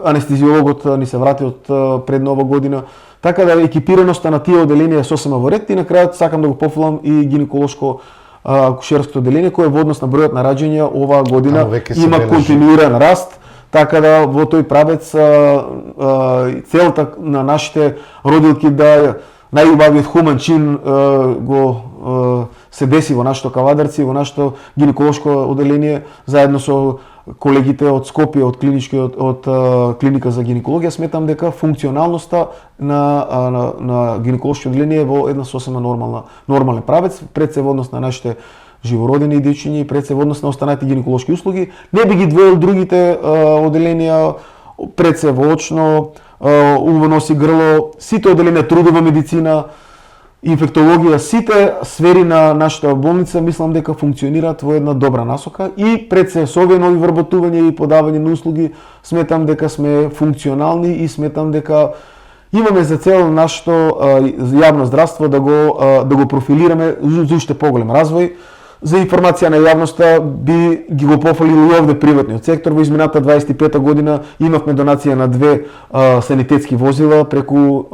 S2: анестезиологот ни се врати од пред нова година. Така да екипираноста на тие оделенија е сосема во ред и на крајот сакам да го пофалам и гинеколошко акушерското оделение кое во однос на бројот на раѓања оваа година има континуиран раст, така да во тој правец целта на нашите родилки да најубавиот хуман чин се деси во нашето Кавадарци, во нашето гинеколошко оделение, заедно со колегите од Скопје, од клиника за гинекологија, сметам дека функционалноста на гинеколошко оделение е во една сосема нормален правец, пред се во однос на нашите живородени и дечиња и пред се во однос на останатите гинеколошки услуги. Не би ги двоил другите оделенија, пред се во очно, уво, нос и грло, сите оделенија трудова медицина, инфектологија, сите сфери на нашата болница мислам дека функционираат во една добра насока и пред се со овие нови вработувања и подавање на услуги сметам дека сме функционални и сметам дека имаме за цел нашето јавно здравство да го профилираме за уште поголем развој. За информација на јавноста би ги го пофалил и овде приватниот сектор. Во измината 25-та година имавме донација на 2 санитетски возила преку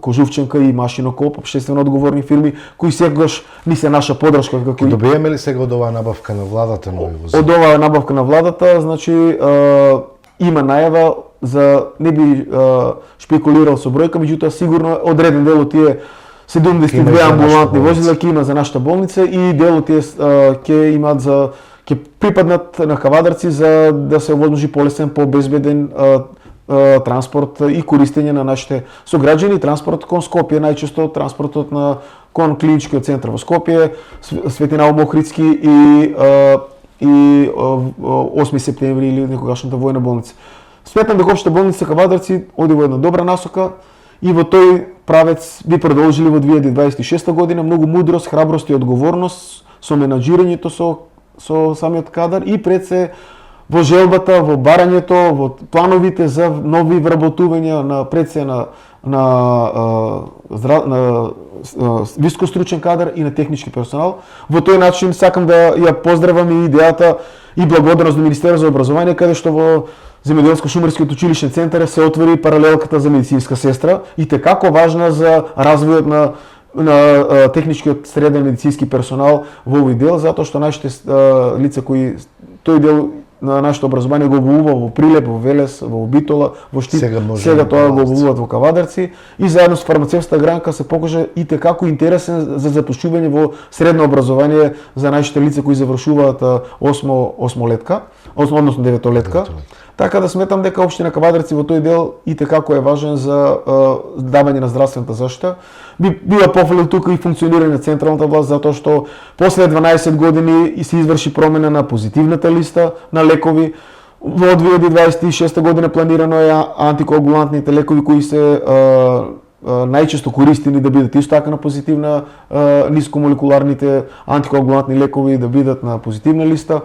S2: Кожувченка и Машинокоп, општествено одговорни фирми, кои секогаш ни се наша подршка.
S1: Добиеме ли сега од оваа набавка на владата нови возила?
S2: Од оваа набавка на владата, значи има најава за не би шпекулирал со бројка, меѓутоа сигурно одреден дел од тие 72 амбулантни возила ќе има за нашата болница и дел од тие ќе припаднат на Кавадарци за да се овозможи полесен, побезбеден транспорт и користење на нашите сограѓани, транспорт кон Скопје, најчесто транспортот кон клиничкиот центар во Скопје, Светина Охридски и 8 септември или некогашната војна болница. Сметам дека општа болница Кавадарци оди во една добра насока и во тој правец би продолжили во 2026 година многу мудрост, храброст и одговорност со менаџирањето со самиот кадар и пред се во желбата, во барањето, во плановите за нови вработувања на пред се на високостручен кадар и на технички персонал. Во тој начин сакам да ја поздравам и идејата и благодарност до Министерството за образование, каде што во Земјоделско-шумарскиот училишен центар се отвори паралелката за медицинска сестра и како важна за развојот на техничкиот среден медицински персонал во овој дел, затоа што нашите лица кои тој дел на нашето образование го обувува во Прилеп, во Велес, во Битола, во Штип. Сега тоа го обувуваат во Кавадарци и заедно со фармацевската гранка се покажа и како интересен за запишување во средно образование за нашите лица кои завршуваат осмолетка, односно деветолетка. Така да сметам дека општина Кавадарци во тој дел и како е важен за давање на здравствената заштита. Бива пофалил тука и функционирање на централната власт затоа што после 12 години и се изврши промена на позитивната листа на лекови. Во 2026 година планирано е антикоагулантните лекови кои се најчесто користени да бидат исто така на позитивна, нискомолекуларните антикоагулантни лекови да бидат на позитивна листа.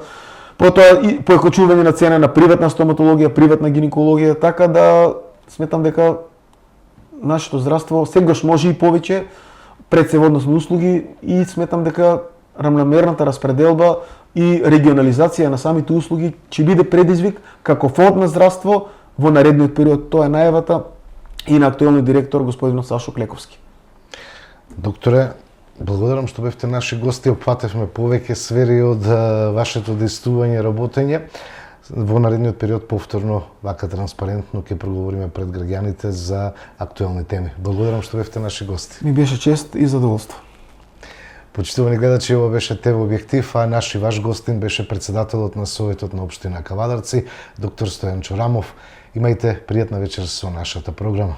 S2: Потоа и покачување на цена на приватна стоматологија, приватна гинекологија, така да сметам дека нашето здравство сегаш може и повеќе предсеводностни услуги и сметам дека рамномерната распределба и регионализација на самите услуги ќе биде предизвик како фонд на здравство во наредниот период. Тоа е најавата и на актуелниот директор господин Сашо Клековски.
S1: Докторе, благодарам што бевте наши гости, опфатевме повеќе сфери од вашето действување и работење. Во наредниот период повторно вака транспарентно ќе проговориме пред граѓаните за актуелни теми. Благодарам што бевте наши гости.
S2: Ми беше чест и задоволство.
S1: Почитувани гледачи, ова беше ТВ Објектив, а наш и ваш гостин беше председателот на Советот на општина Кавадарци, доктор Стојан Чорамов. Имајте пријатна вечер со нашата програма.